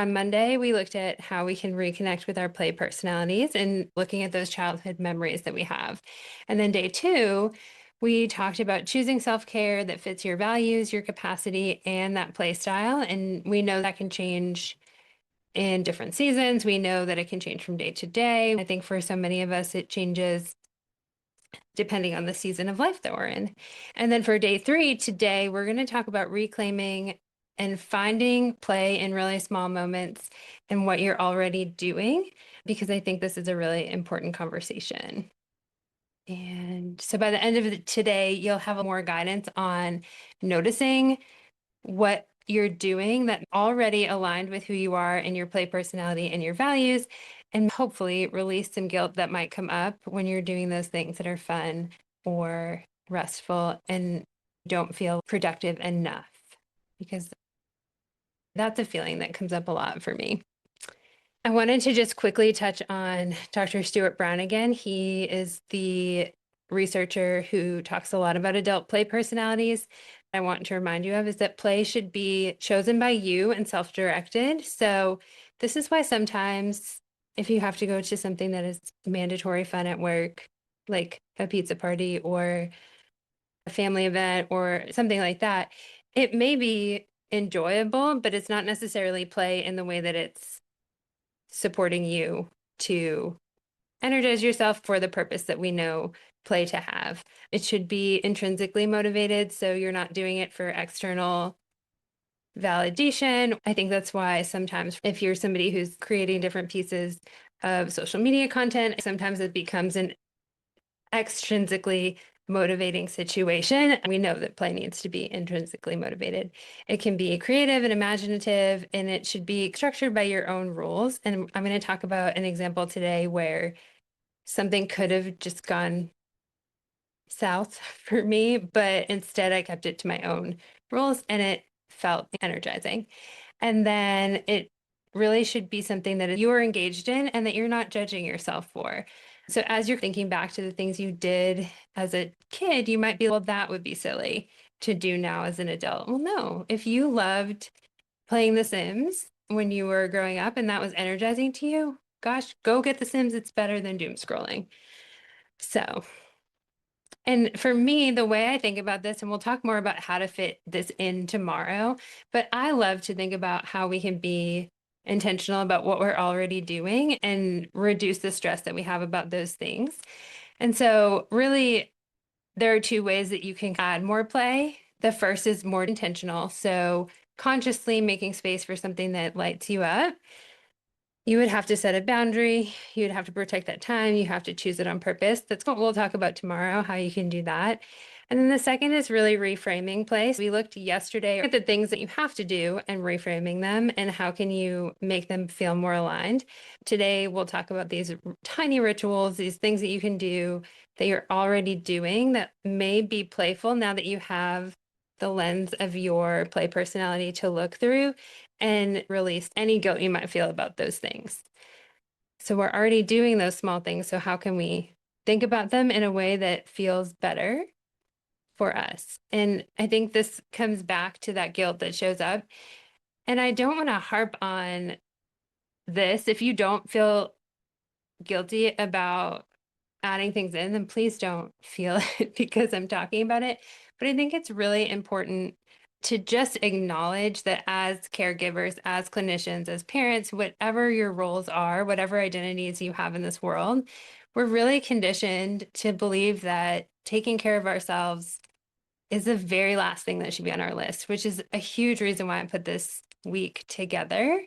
On Monday, we looked at how we can reconnect with our play personalities and looking at those childhood memories that we have. And then day two, we talked about choosing self-care that fits your values, your capacity, and that play style. And we know that can change in different seasons. We know that it can change from day to day. I think for so many of us, it changes depending on the season of life that we're in. And then for day three, today, we're going to talk about reclaiming and finding play in really small moments and what you're already doing, because I think this is a really important conversation. And so by the end of today, you'll have more guidance on noticing what you're doing that already aligned with who you are and your play personality and your values, and hopefully release some guilt that might come up when you're doing those things that are fun or restful and don't feel productive enough, because that's a feeling that comes up a lot for me. I wanted to just quickly touch on Dr. Stuart Brown again. He is the researcher who talks a lot about adult play personalities. I want to remind you of is that play should be chosen by you and self-directed. So this is why sometimes if you have to go to something that is mandatory fun at work, like a pizza party or a family event or something like that, it may be enjoyable, but it's not necessarily play in the way that it's supporting you to energize yourself for the purpose that we know play to have. It should be intrinsically motivated, so you're not doing it for external validation. I think that's why sometimes if you're somebody who's creating different pieces of social media content, sometimes it becomes an extrinsically motivating situation. We know that play needs to be intrinsically motivated. It can be creative and imaginative, and it should be structured by your own rules. And I'm going to talk about an example today where something could have just gone south for me, but instead I kept it to my own rules and it felt energizing. And then it really should be something that you are engaged in and that you're not judging yourself for. So as you're thinking back to the things you did as a kid, you might be, well, that would be silly to do now as an adult. Well, no, if you loved playing The Sims when you were growing up and that was energizing to you, gosh, go get The Sims. It's better than doom scrolling. So, and for me, the way I think about this, and we'll talk more about how to fit this in tomorrow, but I love to think about how we can be intentional about what we're already doing and reduce the stress that we have about those things. And so, really, there are two ways that you can add more play. The first is more intentional. So, consciously making space for something that lights you up. You would have to set a boundary. You would have to protect that time. You have to choose it on purpose. That's what we'll talk about tomorrow, how you can do that. And then the second is really reframing place. We looked yesterday at the things that you have to do and reframing them and how can you make them feel more aligned. Today, we'll talk about these tiny rituals, these things that you can do that you're already doing that may be playful now that you have the lens of your play personality to look through and release any guilt you might feel about those things. So we're already doing those small things. So how can we think about them in a way that feels better for us? And I think this comes back to that guilt that shows up. And I don't want to harp on this. If you don't feel guilty about adding things in, then please don't feel it because I'm talking about it. But I think it's really important to just acknowledge that as caregivers, as clinicians, as parents, whatever your roles are, whatever identities you have in this world, we're really conditioned to believe that taking care of ourselves is the very last thing that should be on our list, which is a huge reason why I put this week together.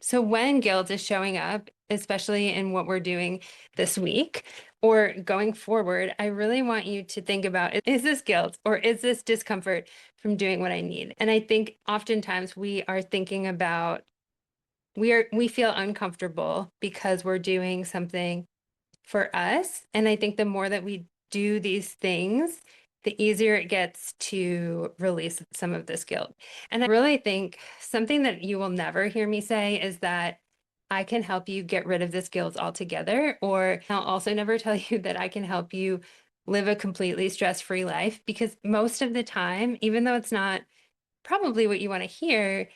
So when guilt is showing up, especially in what we're doing this week or going forward, I really want you to think about, is this guilt or is this discomfort from doing what I need? And I think oftentimes we are thinking about, we feel uncomfortable because we're doing something for us. And I think the more that we do these things, the easier it gets to release some of this guilt. And I really think something that you will never hear me say is that I can help you get rid of this guilt altogether, or I'll also never tell you that I can help you live a completely stress-free life, because most of the time, even though it's not probably what you want to hear,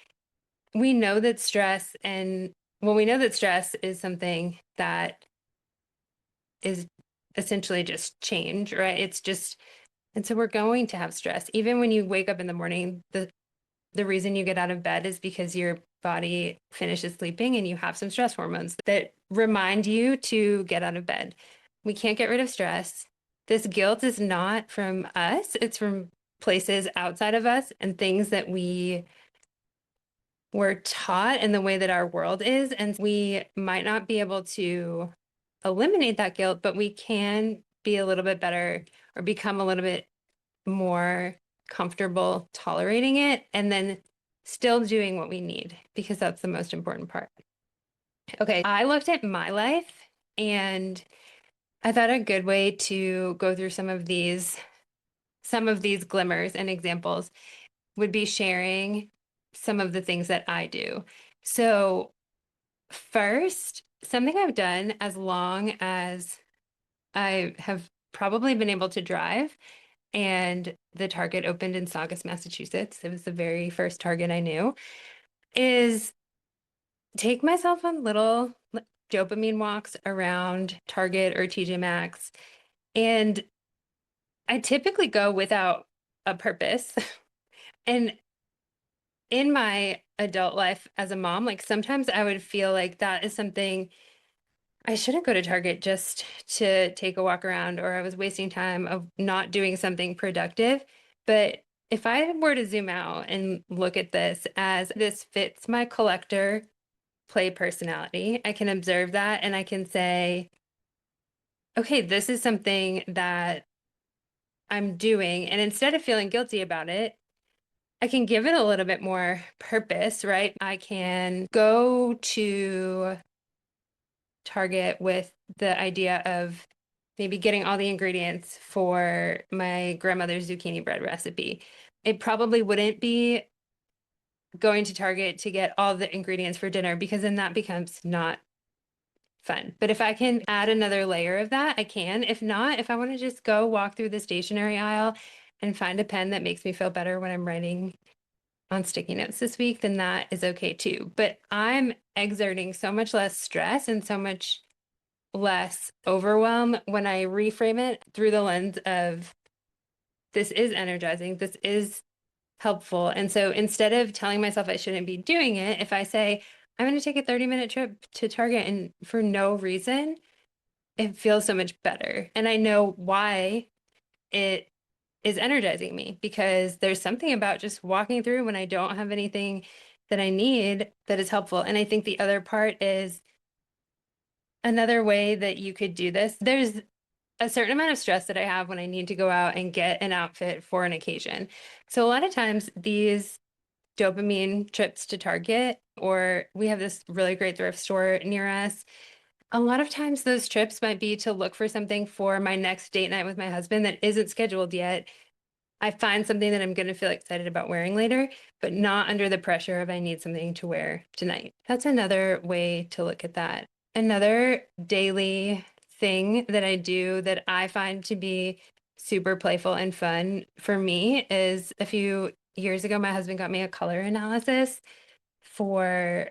we know that stress and well, we know that stress is something that is essentially just change, right? It's just, and so we're going to have stress. Even when you wake up in the morning, the reason you get out of bed is because your body finishes sleeping and you have some stress hormones that remind you to get out of bed. We can't get rid of stress. This guilt is not from us, it's from places outside of us and things that we were taught in the way that our world is. And we might not be able to eliminate that guilt, but we can be a little bit better or become a little bit more comfortable tolerating it and then still doing what we need, because that's the most important part. Okay, I looked at my life and I thought a good way to go through some of these glimmers and examples would be sharing some of the things that I do. So, first, something I've done as long as I have probably been able to drive, and the Target opened in Saugus, Massachusetts. It was the very first Target I knew, is take myself on little dopamine walks around Target or TJ Maxx. And I typically go without a purpose. And in my adult life as a mom, like sometimes I would feel like that is something I shouldn't go to Target just to take a walk around, or I was wasting time of not doing something productive. But if I were to zoom out and look at this as this fits my collector play personality, I can observe that and I can say, okay, this is something that I'm doing. And instead of feeling guilty about it, I can give it a little bit more purpose, right? I can go to Target with the idea of maybe getting all the ingredients for my grandmother's zucchini bread recipe. It probably wouldn't be going to Target to get all the ingredients for dinner, because then that becomes not fun. But if I can add another layer of that, I can. If not, if I want to just go walk through the stationery aisle and find a pen that makes me feel better when I'm writing on sticky notes this week, then that is okay too. But I'm exerting so much less stress and so much less overwhelm when I reframe it through the lens of this is energizing, this is helpful. And so instead of telling myself I shouldn't be doing it, if I say, I'm going to take a 30-minute trip to Target and for no reason, it feels so much better. And I know why it is energizing me, because there's something about just walking through when I don't have anything that I need that is helpful. And I think the other part is another way that you could do this. There's a certain amount of stress that I have when I need to go out and get an outfit for an occasion. So a lot of times these dopamine trips to Target, or we have this really great thrift store near us. A lot of times those trips might be to look for something for my next date night with my husband that isn't scheduled yet. I find something that I'm going to feel excited about wearing later, but not under the pressure of I need something to wear tonight. That's another way to look at that. Another daily thing that I do that I find to be super playful and fun for me is a few years ago, my husband got me a color analysis for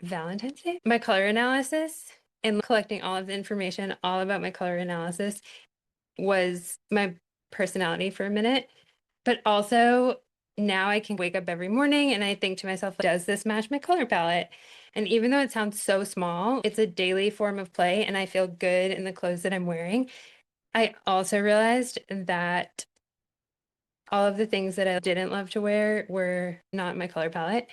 Valentine's Day. My color analysis and collecting all of the information all about my color analysis was my personality for a minute. But also now I can wake up every morning and I think to myself, does this match my color palette? And even though it sounds so small, it's a daily form of play and I feel good in the clothes that I'm wearing. I also realized that all of the things that I didn't love to wear were not my color palette.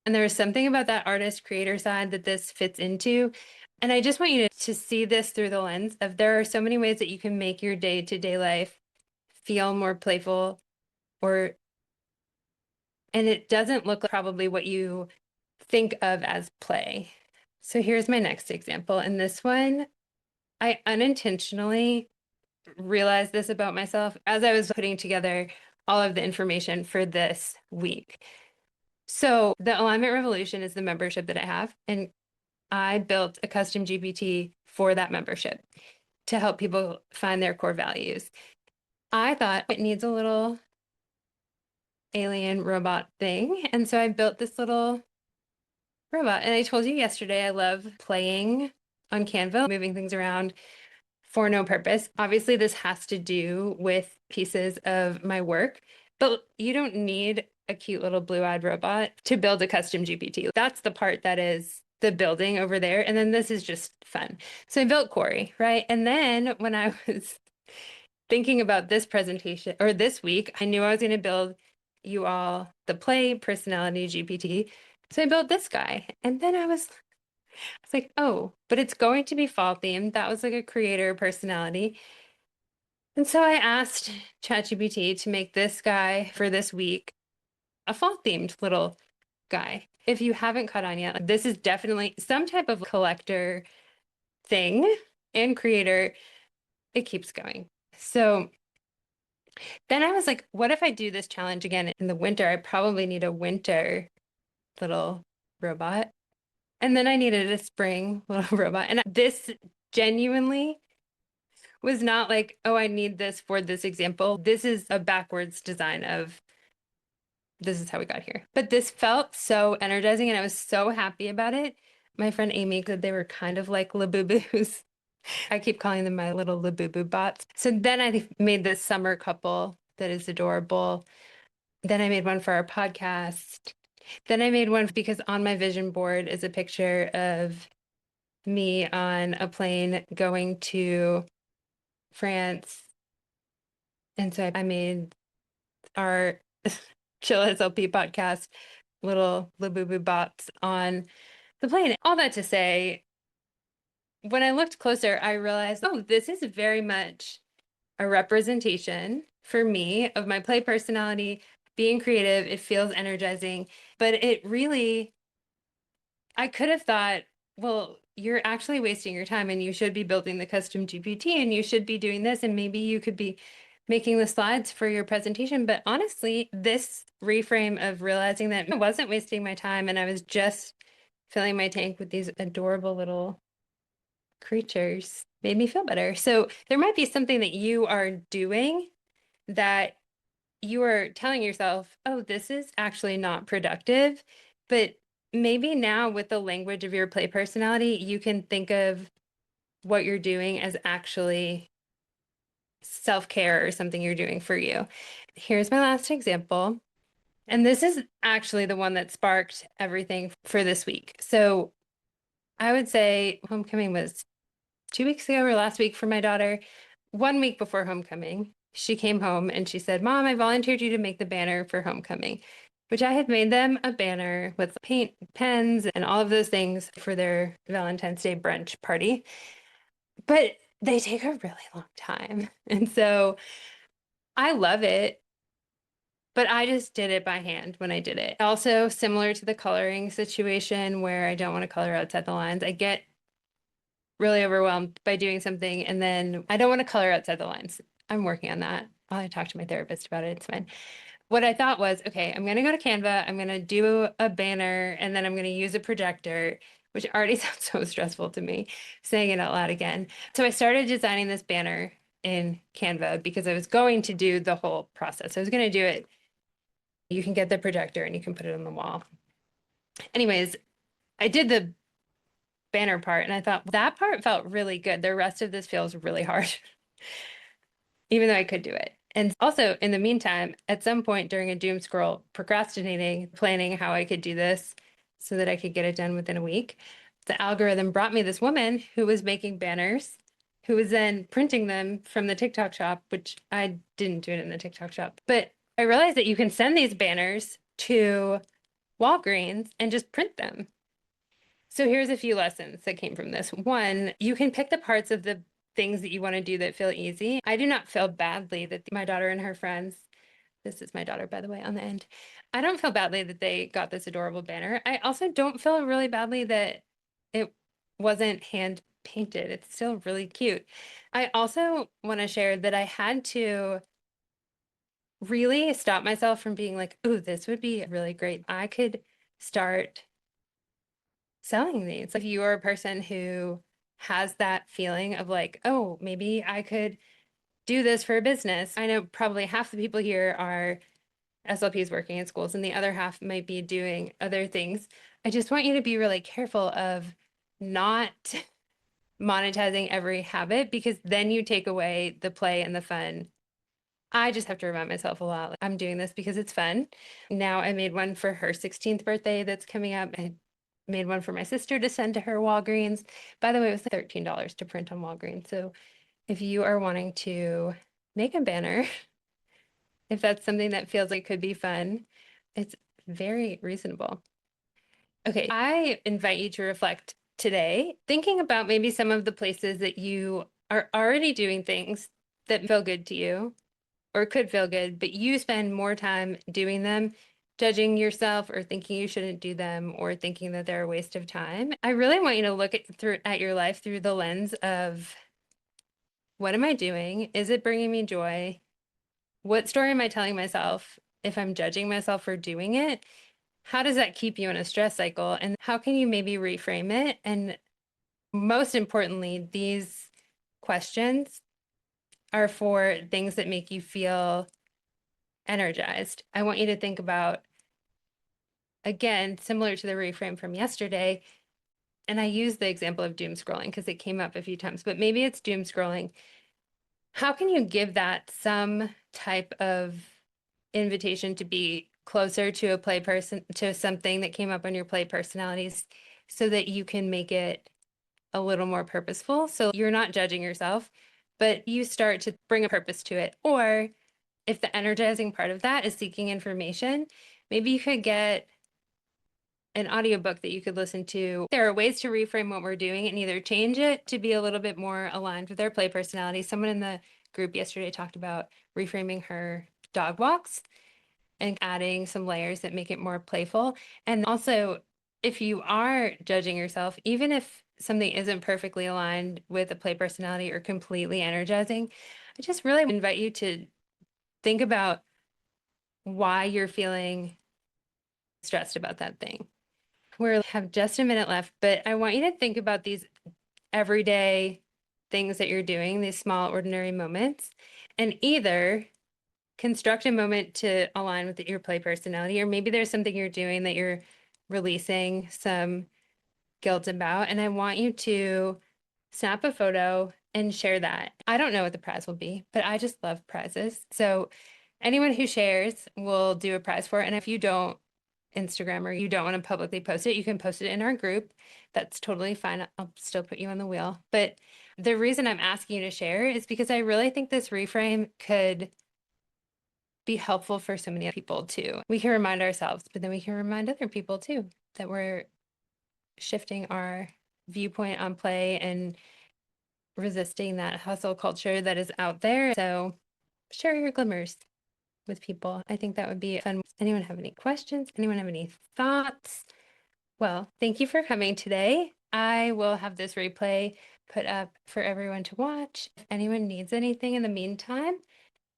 And there was something about that artist creator side that this fits into. And I just want you to see this through the lens of there are so many ways that you can make your day-to-day life feel more playful, or and it doesn't look like probably what you think of as play. So here's my next example. And this one, I unintentionally realized this about myself as I was putting together all of the information for this week. So the Alignment Revolution is the membership that I have, and I built a custom GPT for that membership to help people find their core values. I thought it needs a little alien robot thing. And so I built this little robot. And I told you yesterday, I love playing on Canva, moving things around for no purpose. Obviously, this has to do with pieces of my work, but you don't need a cute little blue-eyed robot to build a custom GPT. That's the part that is the building over there. And then this is just fun. So I built Corey, right? And then when I was thinking about this presentation or this week, I knew I was going to build you all the play personality GPT. So I built this guy. And then I was like, oh, but it's going to be fall themed. That was like a creator personality. And so I asked ChatGPT to make this guy for this week a fall themed little guy. If you haven't caught on yet, this is definitely some type of collector thing and creator. It keeps going. So then I was like, what if I do this challenge again in the winter? I probably need a winter little robot. And then I needed a spring little robot. And this genuinely was not like, oh, I need this for this example. This is a backwards design of this is how we got here. But this felt so energizing and I was so happy about it. My friend Amy said they were kind of like Labubus. I keep calling them my little Labubu bots. So then I made this summer couple that is adorable. Then I made one for our podcast. Then I made one because on my vision board is a picture of me on a plane going to France. And so I made our Chill SLP podcast little Labubu bots on the plane. All that to say, when I looked closer, I realized, oh, this is very much a representation for me of my play personality, being creative. It feels energizing, but it really, I could have thought, well, you're actually wasting your time and you should be building the custom GPT and you should be doing this and maybe you could be making the slides for your presentation. But honestly, this reframe of realizing that I wasn't wasting my time and I was just filling my tank with these adorable little creatures made me feel better. So there might be something that you are doing that you are telling yourself, oh, this is actually not productive. But maybe now with the language of your play personality, you can think of what you're doing as actually self-care or something you're doing for you. Here's my last example. And this is actually the one that sparked everything for this week. So I would say homecoming was 2 weeks ago or last week for my daughter. 1 week before homecoming, she came home and she said, Mom, I volunteered you to make the banner for homecoming, which I had made them a banner with paint pens and all of those things for their Valentine's Day brunch party. But they take a really long time. And so I love it, but I just did it by hand when I did it. Also, similar to the coloring situation where I don't want to color outside the lines, I get really overwhelmed by doing something and then I don't want to color outside the lines. I'm working on that. I'll talk to my therapist about it. It's fine. What I thought was, okay, I'm going to go to Canva. I'm going to do a banner and then I'm going to use a projector, which already sounds so stressful to me saying it out loud again. So I started designing this banner in Canva because I was going to do the whole process. I was going to do it. You can get the projector and you can put it on the wall. Anyways, I did the banner part and I thought that part felt really good. The rest of this feels really hard, even though I could do it. And also, in the meantime, at some point during a doom scroll, procrastinating, planning how I could do this so that I could get it done within a week, the algorithm brought me this woman who was making banners, who was then printing them from the TikTok shop, which I didn't do it in the TikTok shop. But I realized that you can send these banners to Walgreens and just print them. So here's a few lessons that came from this. One, you can pick the parts of the things that you want to do that feel easy. I do not feel badly that my daughter and her friends, this is my daughter, by the way, on the end. I don't feel badly that they got this adorable banner. I also don't feel really badly that it wasn't hand painted. It's still really cute. I also want to share that I had to really stop myself from being like, oh, this would be really great. I could start selling these. If you are a person who has that feeling of like, oh, maybe I could do this for a business. I know probably half the people here are SLP is working in schools and the other half might be doing other things. I just want you to be really careful of not monetizing every habit, because then you take away the play and the fun. I just have to remind myself a lot, like, I'm doing this because it's fun. Now I made one for her 16th birthday that's coming up. I made one for my sister to send to her Walgreens. By the way, it was $13 to print on Walgreens. So if you are wanting to make a banner, if that's something that feels like could be fun, it's very reasonable. Okay, I invite you to reflect today, thinking about maybe some of the places that you are already doing things that feel good to you or could feel good, but you spend more time doing them, judging yourself or thinking you shouldn't do them or thinking that they're a waste of time. I really want you to look at your life through the lens of, what am I doing? Is it bringing me joy? What story am I telling myself if I'm judging myself for doing it? How does that keep you in a stress cycle? And how can you maybe reframe it? And most importantly, these questions are for things that make you feel energized. I want you to think about, again, similar to the reframe from yesterday, and I use the example of doom scrolling because it came up a few times, but maybe it's doom scrolling. How can you give that some type of invitation to be closer to a play person, to something that came up on your play personalities, so that you can make it a little more purposeful? So you're not judging yourself, but you start to bring a purpose to it. Or if the energizing part of that is seeking information, maybe you could get an audiobook that you could listen to. There are ways to reframe what we're doing and either change it to be a little bit more aligned with their play personality. Someone in the group yesterday talked about reframing her dog walks and adding some layers that make it more playful. And also, if you are judging yourself, even if something isn't perfectly aligned with a play personality or completely energizing, I just really invite you to think about why you're feeling stressed about that thing. We have just a minute left, but I want you to think about these everyday things that you're doing, these small, ordinary moments, and either construct a moment to align with your play personality, or maybe there's something you're doing that you're releasing some guilt about. And I want you to snap a photo and share that. I don't know what the prize will be, but I just love prizes. So anyone who shares will do a prize for it. And if you don't Instagram or you don't want to publicly post it, you can post it in our group. That's totally fine. I'll still put you on the wheel. But the reason I'm asking you to share is because I really think this reframe could be helpful for so many people too. We can remind ourselves, but then we can remind other people too that we're shifting our viewpoint on play and resisting that hustle culture that is out there. So share your glimmers with people. I think that would be fun. Anyone have any questions? Anyone have any thoughts? Well, thank you for coming today. I will have this replay put up for everyone to watch. If anyone needs anything in the meantime,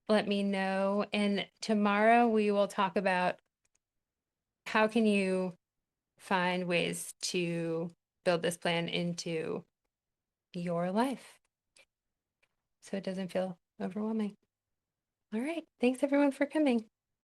let me know. And tomorrow we will talk about how can you find ways to build this plan into your life so it doesn't feel overwhelming. All right. Thanks everyone for coming.